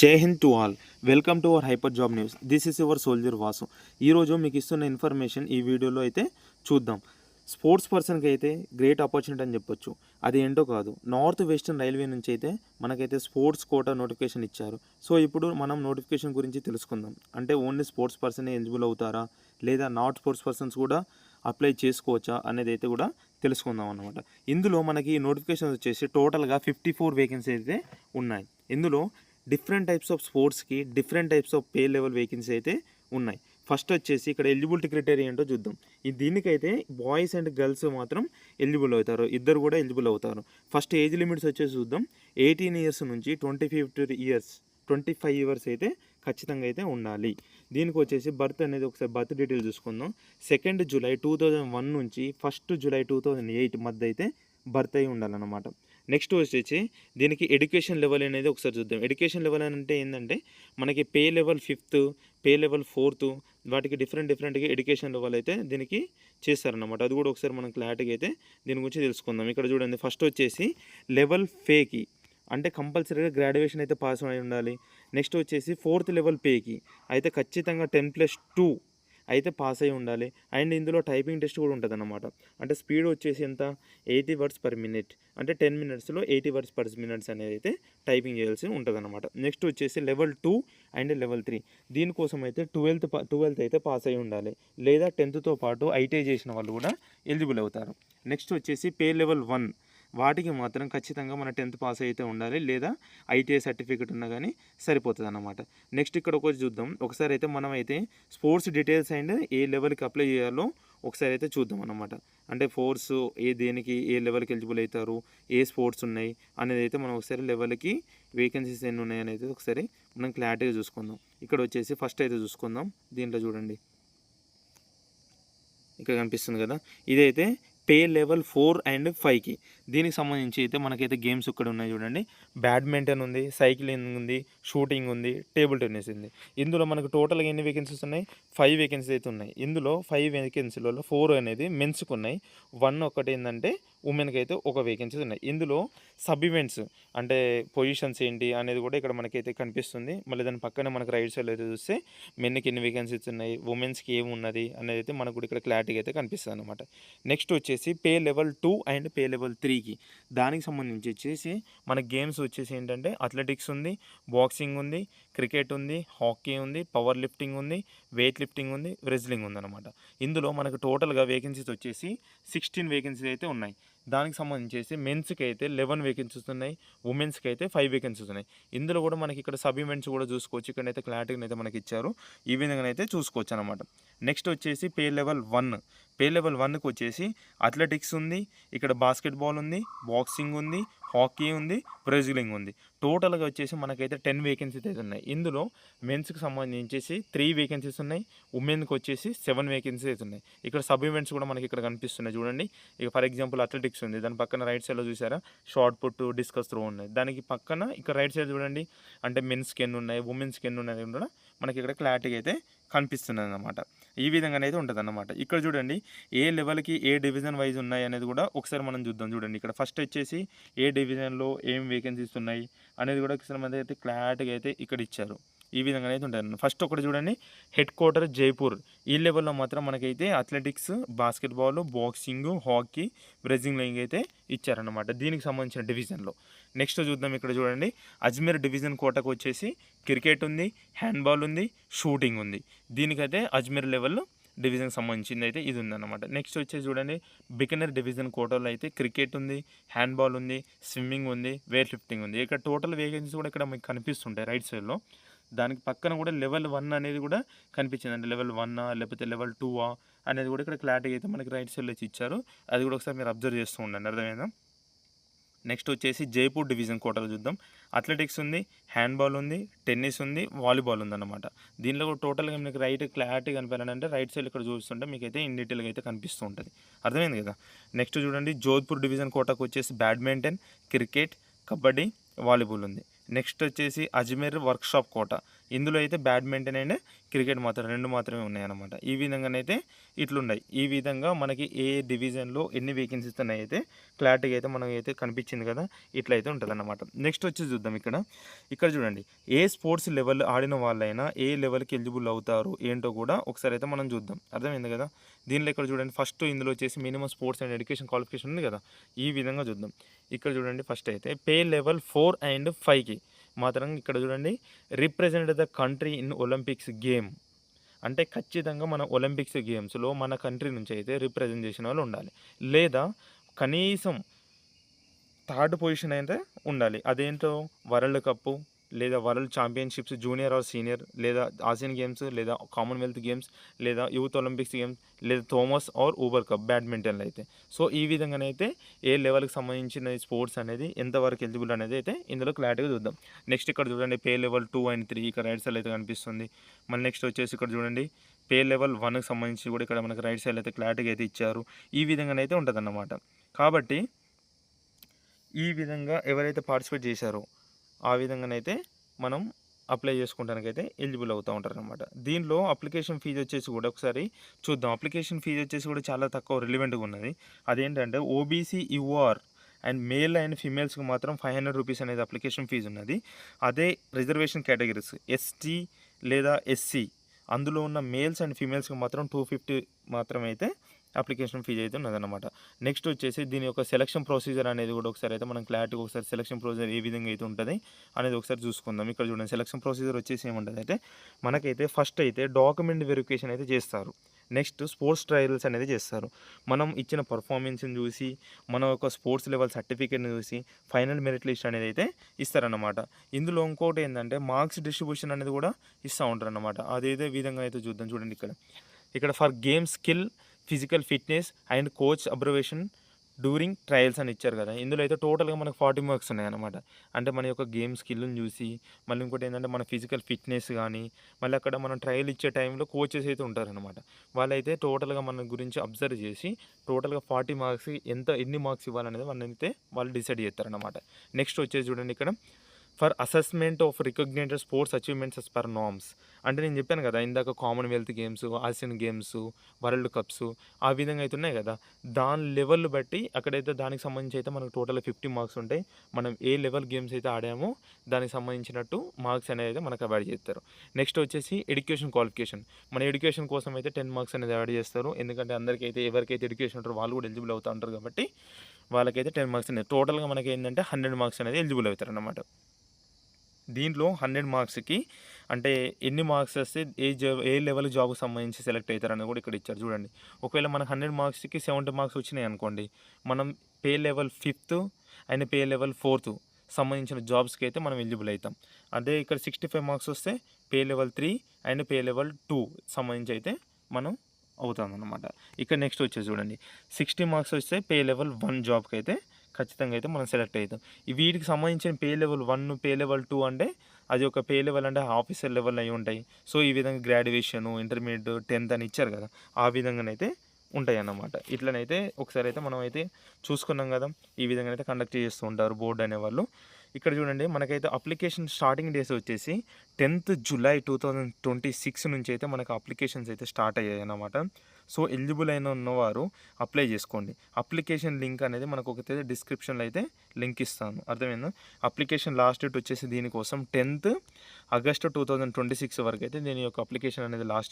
జై Hind to all. Welcome to our hyper job news. This is your soldier Vasu. ఈరోజు మీకు ఇస్తున్న ఇన్ఫర్మేషన్ ఈ వీడియోలో అయితే చూద్దాం. స్పోర్ట్స్ పర్సన్కి అయితే గ్రేట్ ఆపర్చునిటీ అని చెప్పొచ్చు. అది ఏంటో కాదు, నార్త్ వెస్టర్న్ రైల్వే నుంచి అయితే మనకైతే స్పోర్ట్స్ కోటా నోటిఫికేషన్ ఇచ్చారు. సో ఇప్పుడు మనం నోటిఫికేషన్ గురించి తెలుసుకుందాం. అంటే ఓన్లీ స్పోర్ట్స్ పర్సనే ఎలిజిబుల్ అవుతారా, లేదా నాట్ స్పోర్ట్స్ పర్సన్స్ కూడా అప్లై చేసుకోవచ్చా అనేది అయితే కూడా తెలుసుకుందాం అన్నమాట. ఇందులో మనకి నోటిఫికేషన్ వచ్చేసి టోటల్గా 54 వేకెన్సీ అయితే ఉన్నాయి. ఇందులో డిఫరెంట్ టైప్స్ ఆఫ్ స్పోర్ట్స్కి different types of pay level vacancy అయితే ఉన్నాయి. ఫస్ట్ వచ్చేసి ఇక్కడ ఎలిజిబిలిటీ క్రైటీరియా ఏంటో చూద్దాం. దీనికైతే బాయ్స్ అండ్ గర్ల్స్ మాత్రం ఎలిజిబుల్ అవుతారు, ఇద్దరు కూడా ఎలిజిబుల్ అవుతారు. ఫస్ట్ ఏజ్ లిమిట్స్ వచ్చేసి చూద్దాం. 18 ఇయర్స్ నుంచి 25 ఇయర్స్ అయితే ఖచ్చితంగా అయితే ఉండాలి. దీనికి వచ్చేసి బర్త్ అనేది ఒకసారి బర్త్ డీటెయిల్ చూసుకుందాం. 2 జూలై 2001 నుంచి 1 జూలై 2008 మధ్య అయితే బర్త్ అయి ఉండాలన్నమాట. నెక్స్ట్ వచ్చేసి దీనికి ఎడ్యుకేషన్ లెవెల్ అనేది ఒకసారి చూద్దాం. ఎడ్యుకేషన్ లెవెల్ అంటే ఏంటంటే మనకి pay level 5th, pay level 4th, వాటికి డిఫరెంట్గా ఎడ్యుకేషన్ లెవెల్ అయితే దీనికి చేస్తారన్నమాట. అది కూడా ఒకసారి మనం క్లారిటీగా అయితే దీని గురించి తెలుసుకుందాం. ఇక్కడ చూడండి, ఫస్ట్ వచ్చేసి లెవెల్ ఫేకి అంటే కంపల్సరీగా గ్రాడ్యుయేషన్ అయితే పాస్ అయి ఉండాలి. నెక్స్ట్ వచ్చేసి 4th లెవెల్ పేకి అయితే ఖచ్చితంగా 10+2 అయితే పాస్ అయి ఉండాలి. అండ్ ఇందులో టైపింగ్ టెస్ట్ కూడా ఉంటుంది అన్నమాట. అంటే స్పీడ్ వచ్చేసి ఎంత, 80 words per minute. అంటే 10 minutesలో 80 words per minute అనేది అయితే టైపింగ్ చేయాల్సి ఉంటుంది అనమాట. నెక్స్ట్ వచ్చేసి లెవెల్ 2 అండ్ లెవెల్ 3. దీనికోసం అయితే 12th అయితే పాస్ అయి ఉండాలి, లేదా 10thతో పాటు ఐటీఐ చేసిన వాళ్ళు కూడా ఎలిజిబుల్ అవుతారు. నెక్స్ట్ వచ్చేసి పే లెవెల్ 1, వాటికి మాత్రం ఖచ్చితంగా మన 10th పాస్ అయితే ఉండాలి, లేదా ఐటీఐ సర్టిఫికేట్ ఉన్నా కానీ సరిపోతుంది అన్నమాట. నెక్స్ట్ ఇక్కడ ఒకటి చూద్దాం. ఒకసారి అయితే మనం అయితే స్పోర్ట్స్ డీటెయిల్స్ అండ్ ఏ లెవెల్కి అప్లై చేయాలో ఒకసారి అయితే చూద్దాం అన్నమాట. అంటే ఫోర్స్ దేనికి ఏ లెవెల్కి ఎలిజిబుల్ అవుతారు, ఏ స్పోర్ట్స్ ఉన్నాయి అనేది అయితే మనం ఒకసారి లెవెల్కి వేకెన్సీస్ ఎన్ని ఉన్నాయి అనేది ఒకసారి మనం క్లారిటీగా చూసుకుందాం. ఇక్కడ వచ్చేసి ఫస్ట్ అయితే చూసుకుందాం. దీంట్లో చూడండి, ఇక్కడ కనిపిస్తుంది కదా, ఇదైతే పే లెవెల్ 4 అండ్ 5కి. దీనికి సంబంధించి అయితే మనకైతే గేమ్స్ ఇక్కడ ఉన్నాయి చూడండి. బ్యాడ్మింటన్ ఉంది, సైక్లింగ్ ఉంది, షూటింగ్ ఉంది, టేబుల్ టెన్నిస్ ఉంది. ఇందులో మనకు టోటల్గా ఎన్ని వేకెన్సీస్ ఉన్నాయి, 5 వేకెన్సీస్ అయితే ఉన్నాయి. ఇందులో 5 వేకెన్సీలలో 4 అనేది మెన్స్కి ఉన్నాయి, 1 ఒకటి ఏంటంటే ఉమెన్కి అయితే ఒక వేకెన్సీస్ ఉన్నాయి. ఇందులో సబ్ ఈవెంట్స్ అంటే పొజిషన్స్ ఏంటి అనేది కూడా ఇక్కడ మనకైతే కనిపిస్తుంది. మళ్ళీ దాని పక్కనే మనకు రైట్ సైడ్ అయితే చూస్తే మెన్కి ఎన్ని వేకెన్సీస్ ఉన్నాయి, ఉమెన్స్కి ఏమున్నది అనేది అయితే మనకు కూడా ఇక్కడ క్లారిటీగా అయితే కనిపిస్తుంది అనమాట. నెక్స్ట్ వచ్చేసి pay level 2 and pay level 3కి. దానికి సంబంధించి వచ్చేసి మన గేమ్స్ వచ్చేసి ఏంటంటే అథ్లెటిక్స్ ఉంది, బాక్సింగ్ ఉంది, క్రికెట్ ఉంది, హాకీ ఉంది, పవర్ లిఫ్టింగ్ ఉంది, వెయిట్ లిఫ్టింగ్ ఉంది, రెజ్లింగ్ ఉందన్నమాట. ఇందులో మనకు టోటల్గా వేకెన్సీస్ వచ్చేసి 16 వేకెన్సీస్ అయితే ఉన్నాయి. దానికి సంబంధించి మెన్స్కి అయితే 11 వేకెన్సీస్ ఉన్నాయి, ఉమెన్స్కి అయితే 5 వేకెన్సీస్ ఉన్నాయి. ఇందులో కూడా మనకి ఇక్కడ సబ్ ఈవెంట్స్ కూడా చూసుకోవచ్చు. ఇక్కడైతే క్లారిటీగా అయితే మనకి ఇచ్చారు, ఈ విధంగా అయితే చూసుకోవచ్చు అనమాట. నెక్స్ట్ వచ్చేసి పే లెవెల్ 1కి వచ్చేసి అథ్లెటిక్స్ ఉంది, ఇక్కడ బాస్కెట్బాల్ ఉంది, బాక్సింగ్ ఉంది, హాకీ ఉంది, రెజ్లింగ్ ఉంది. టోటల్గా వచ్చేసి మనకైతే 10 వేకెన్సీస్ అయితే ఉన్నాయి. ఇందులో మెన్స్కి సంబంధించేసి 3 వేకెన్సీస్ ఉన్నాయి, ఉమెన్కి వచ్చేసి 7 వేకెన్సీస్ అయితే ఉన్నాయి. ఇక్కడ సబ్ ఈవెంట్స్ కూడా మనకి ఇక్కడ కనిపిస్తున్నాయి చూడండి. ఇక ఫర్ ఎగ్జాంపుల్ అథ్లెటిక్స్ ఉంది, దాని పక్కన రైట్ సైడ్లో చూసారా షార్ట్ పుట్, డిస్కస్ త్రో ఉన్నాయి. దానికి పక్కన ఇక్కడ రైట్ సైడ్ చూడండి, అంటే మెన్స్కి ఎన్ని ఉన్నాయి, ఉమెన్స్కి ఎన్ని ఉన్నాయి కూడా మనకి ఇక్కడ క్లారిటీగా అయితే కనిపిస్తున్నది అన్నమాట. ఈ విధంగానే అయితే ఉంటుంది అన్నమాట. ఇక్కడ చూడండి ఏ లెవెల్కి ఏ డివిజన్ వైజ్ ఉన్నాయి అనేది కూడా ఒకసారి మనం చూద్దాం. చూడండి ఇక్కడ ఫస్ట్ వచ్చేసి ఏ డివిజన్లో ఏం వేకెన్సీస్ ఉన్నాయి అనేది కూడా ఒకసారి మన అయితే క్లారిటీగా అయితే ఇక్కడ ఇచ్చారు. ఈ విధంగా అయితే ఉంటుంది. ఫస్ట్ ఒకటి చూడండి, హెడ్ క్వార్టర్ జైపూర్. ఈ లెవెల్లో మాత్రం మనకైతే athletics, basketball, boxing, hockey, wrestling అయితే ఇచ్చారన్నమాట దీనికి సంబంధించిన డివిజన్లో. నెక్స్ట్ చూద్దాం. ఇక్కడ చూడండి అజ్మీర్ డివిజన్ కోటకు వచ్చేసి క్రికెట్ ఉంది, హ్యాండ్బాల్ ఉంది, షూటింగ్ ఉంది. దీనికైతే అజ్మీర్ లెవెల్లో డివిజన్కి సంబంధించింది అయితే ఇది ఉందన్నమాట. నెక్స్ట్ వచ్చేసి చూడండి బికనర్ డివిజన్ కోటాలో అయితే క్రికెట్ ఉంది, హ్యాండ్బాల్ ఉంది, స్విమ్మింగ్ ఉంది, వెయిట్ లిఫ్టింగ్ ఉంది. ఇక్కడ టోటల్ వేకెన్సీస్ కూడా ఇక్కడ మీకు కనిపిస్తుంటాయి రైట్ సైడ్లో. దానికి పక్కన కూడా లెవెల్ 1 అనేది కూడా కనిపించింది. అంటే లెవెల్ 1 లేకపోతే లెవెల్ 2 అనేది కూడా ఇక్కడ క్లారిటీ అయితే మనకి రైట్ సైడ్లో ఇచ్చారు. అది కూడా ఒకసారి మీరు అబ్జర్వ్ చేస్తూ ఉండండి, అర్థమైందా. నెక్స్ట్ వచ్చేసి జైపూర్ డివిజన్ కోటాలో చూద్దాం. అథ్లెటిక్స్ ఉంది, హ్యాండ్బాల్ ఉంది, టెన్నిస్ ఉంది, వాలీబాల్ ఉందన్నమాట. దీనిలో కూడా టోటల్గా మీకు రైట్ క్లారిటీ కనిపించాలంటే రైట్ సైడ్ ఇక్కడ చూస్తుంటే మీకు అయితే ఇన్ డీటెయిల్గా అయితే కనిపిస్తూ ఉంటుంది, అర్థమైంది కదా. నెక్స్ట్ చూడండి జోధ్పూర్ డివిజన్ కోటాకు వచ్చేసి బ్యాడ్మింటన్, క్రికెట్, కబడ్డీ, వాలీబాల్ ఉంది. నెక్స్ట్ వచ్చేసి అజ్మీర్ వర్క్షాప్ కోట. ఇందులో అయితే బ్యాడ్మింటన్ అండ్ క్రికెట్ మాత్రం 2 మాత్రమే ఉన్నాయన్నమాట. ఈ విధంగానైతే ఇట్లున్నాయి. ఈ విధంగా మనకి ఏ డివిజన్లో ఎన్ని వేకెన్సీస్ ఉన్నాయైతే క్లారిటీగా అయితే మనకైతే కనిపించింది కదా, ఇట్లయితే ఉంటుందన్నమాట. నెక్స్ట్ వచ్చి చూద్దాం. ఇక్కడ చూడండి, ఏ స్పోర్ట్స్ లెవెల్ ఆడిన వాళ్ళైనా ఏ లెవెల్కి ఎలిజిబుల్ అవుతారు ఏంటో కూడా ఒకసారి అయితే మనం చూద్దాం. అర్థమైంది కదా. దీనిలో ఇక్కడ చూడండి, ఫస్ట్ ఇందులో వచ్చేసి minimum sports and education qualification ఉంది కదా, ఈ విధంగా చూద్దాం. ఇక్కడ చూడండి, ఫస్ట్ అయితే పే లెవెల్ 4 అండ్ 5కి మాత్రం ఇక్కడ చూడండి, represent the country in Olympics game. అంటే ఖచ్చితంగా మన ఒలింపిక్స్ గేమ్స్లో మన కంట్రీ నుంచి అయితే రిప్రజెంట్ చేసిన వాళ్ళు ఉండాలి, లేదా కనీసం థర్డ్ పొజిషన్ అయితే ఉండాలి. అదేంటో వరల్డ్ కప్పు, లేదా world championships junior or senior, లేదా ఆసియన్ గేమ్స్, లేదా కామన్వెల్త్ గేమ్స్, లేదా యూత్ ఒలింపిక్స్ గేమ్స్, లేదా థోమస్ ఆర్ ఊబర్ కప్ బ్యాడ్మింటన్లో అయితే. సో ఈ విధంగానైతే ఏ లెవెల్కి సంబంధించిన స్పోర్ట్స్ అనేది ఎంతవరకు ఎలిజిబుల్ అనేది అయితే ఇందులో క్లారిటీగా చూద్దాం. నెక్స్ట్ ఇక్కడ చూడండి, పే లెవెల్ 2 అండ్ 3 ఇక్కడ రైట్ సైడ్ అయితే కనిపిస్తుంది. మళ్ళీ నెక్స్ట్ వచ్చేసి ఇక్కడ చూడండి, పే లెవెల్ 1కి సంబంధించి కూడా ఇక్కడ మనకి రైట్ సైడ్ అయితే క్లారిటీగా అయితే ఇచ్చారు. ఈ విధంగానైతే ఉంటుంది అన్నమాట. కాబట్టి ఈ విధంగా ఎవరైతే పార్టిసిపేట్ చేశారో ఆ విధంగానైతే మనం అప్లై చేసుకోవడానికైతే ఎలిజిబుల్ అవుతూ ఉంటారు అనమాట. దీనిలో అప్లికేషన్ ఫీజు వచ్చేసి కూడా ఒకసారి చూద్దాం. అప్లికేషన్ ఫీజు వచ్చేసి కూడా చాలా తక్కువ, రిలివెంట్గా ఉన్నది. అదేంటంటే OBC UR and male and ఫీమేల్స్కి మాత్రం 500 రూపీస్ అనేది అప్లికేషన్ ఫీజు ఉన్నది. అదే రిజర్వేషన్ కేటగిరీస్ ఎస్టీ లేదా ఎస్సీ అందులో ఉన్న మేల్స్ అండ్ ఫీమేల్స్కి మాత్రం 250 మాత్రమే అయితే అప్లికేషన్ ఫీజు అయితే ఉన్నదన్నమాట. నెక్స్ట్ వచ్చేసి దీని యొక్క సెలక్షన్ ప్రొసీజర్ అనేది కూడా ఒకసారి అయితే మనం క్లారిటీగా ఒకసారి సెలక్షన్ ప్రొసీజర్ ఏ విధంగా అయితే ఉంటుంది అనేది ఒకసారి చూసుకుందాం. ఇక్కడ చూడండి, సెలక్షన్ ప్రొసీజర్ వచ్చేసి ఏముంటుంది అంటే మనకైతే ఫస్ట్ అయితే డాక్యుమెంట్ వెరిఫికేషన్ అయితే చేస్తారు. నెక్స్ట్ స్పోర్ట్స్ ట్రయల్స్ అనేది చేస్తారు. మనం ఇచ్చిన పర్ఫార్మెన్స్ని చూసి, మన యొక్క స్పోర్ట్స్ లెవెల్ సర్టిఫికేట్ని చూసి ఫైనల్ మెరిట్ లిస్ట్ అనేది అయితే ఇస్తారన్నమాట. ఇందులో ఇంకోటి ఏంటంటే మార్క్స్ డిస్ట్రిబ్యూషన్ అనేది కూడా ఇస్తూ ఉంటారు అన్నమాట. అదేదే విధంగా అయితే చూద్దాం. చూడండి, ఇక్కడ for game skill, physical fitness and coach observation during trials అని ఇచ్చారు కదా. ఇందులో అయితే టోటల్గా మనకు 40 మార్క్స్ ఉన్నాయన్నమాట. అంటే మన యొక్క గేమ్ స్కిల్ని చూసి, మళ్ళీ ఇంకోటి ఏంటంటే మన ఫిజికల్ ఫిట్నెస్ కానీ, మళ్ళీ అక్కడ మనం ట్రయల్ ఇచ్చే టైంలో కోచెస్ అయితే ఉంటారనమాట. వాళ్ళైతే టోటల్గా మన గురించి అబ్జర్వ్ చేసి టోటల్గా 40 మార్క్స్ ఎన్ని మార్క్స్ ఇవ్వాలనేది వాళ్ళు డిసైడ్ చేస్తారనమాట. నెక్స్ట్ వచ్చేసి చూడండి, ఇక్కడ for assessment of recognised sports achievements as per norms. అంటే నేను చెప్పాను కదా ఇందాక, Commonwealth games, Asian games, world cups ఆ విధంగా అయితే ఉన్నాయి కదా, దాని లెవెల్ బట్టి అక్కడైతే దానికి సంబంధించి అయితే మనకు టోటల్ 50 మార్క్స్ ఉంటాయి. మనం ఏ లెవెల్ గేమ్స్ అయితే ఆడామో దానికి సంబంధించినట్టు మార్క్స్ అనేది అయితే మనకు అవాయిడ్ చేస్తారు. నెక్స్ట్ వచ్చేసి ఎడ్యుకేషన్ క్వాలిఫికేషన్. మన ఎడ్యుకేషన్ కోసం అయితే 10 మార్క్స్ అనేది అవాయిడ్ చేస్తారు. ఎందుకంటే అందరికైతే ఎవరికైతే ఎడ్యుకేషన్ ఉంటారో వాళ్ళు కూడా ఎలిజిబుల్ అవుతూ ఉంటారు కాబట్టి వాళ్ళకైతే 10 మార్క్స్ అనేది, టోటల్గా మనకి ఏంటంటే 100 మార్క్స్ అనేది ఎలిజిబుల్ అవుతారు అన్నమాట. దీంట్లో 100 మార్క్స్కి అంటే ఎన్ని మార్క్స్ వస్తే ఏ లెవెల్ జాబ్కి సంబంధించి సెలెక్ట్ అవుతారని కూడా ఇక్కడ ఇచ్చారు. చూడండి, ఒకవేళ మనకు 100 మార్క్స్కి 70 మార్క్స్ వచ్చినాయి అనుకోండి, మనం pay level 5th and pay level 4th సంబంధించిన జాబ్స్కి అయితే మనం ఎలిజిబుల్ అవుతాం. అదే ఇక్కడ 65 మార్క్స్ వస్తే pay level 3 and pay level 2 సంబంధించి అయితే మనం అవుతామన్నమాట. ఇక్కడ నెక్స్ట్ వచ్చేసి చూడండి, 60 మార్క్స్ వస్తే పే లెవెల్ 1 జాబ్కి అయితే ఖచ్చితంగా అయితే మనం సెలెక్ట్ అవుతాం. వీటికి సంబంధించిన పే లెవెల్ 1, పే లెవెల్ 2 అంటే అది ఒక పే లెవెల్ అంటే ఆఫీసర్ లెవెల్ అయి ఉంటాయి. సో ఈ విధంగా గ్రాడ్యుయేషను, ఇంటర్మీడియట్, 10th అని ఇచ్చారు కదా, ఆ విధంగానైతే ఉంటాయి అన్నమాట. ఇట్లనైతే ఒకసారి అయితే మనం అయితే చూసుకున్నాం కదా, ఈ విధంగా అయితే కండక్ట్ చేస్తూ ఉంటారు బోర్డు అనేవాళ్ళు. ఇక్కడ చూడండి, మనకైతే అప్లికేషన్ స్టార్టింగ్ డేస్ వచ్చేసి 10th జూలై 2026 నుంచి అయితే మనకు అప్లికేషన్స్ అయితే స్టార్ట్ అయ్యాయి అన్నమాట. సో ఎలిజిబుల్ ఉన్నవారు అప్లై చేసుకోండి. అప్లికేషన్ లింక్ అనేది మనకు ఒకటైతే డిస్క్రిప్షన్లో అయితే లింక్ ఇస్తాను. అర్థమైందా. అప్లికేషన్ లాస్ట్ డేట్ వచ్చేసి దీనికోసం 10th ఆగస్టు 2026 వరకు అయితే దీని యొక్క అప్లికేషన్ అనేది లాస్ట్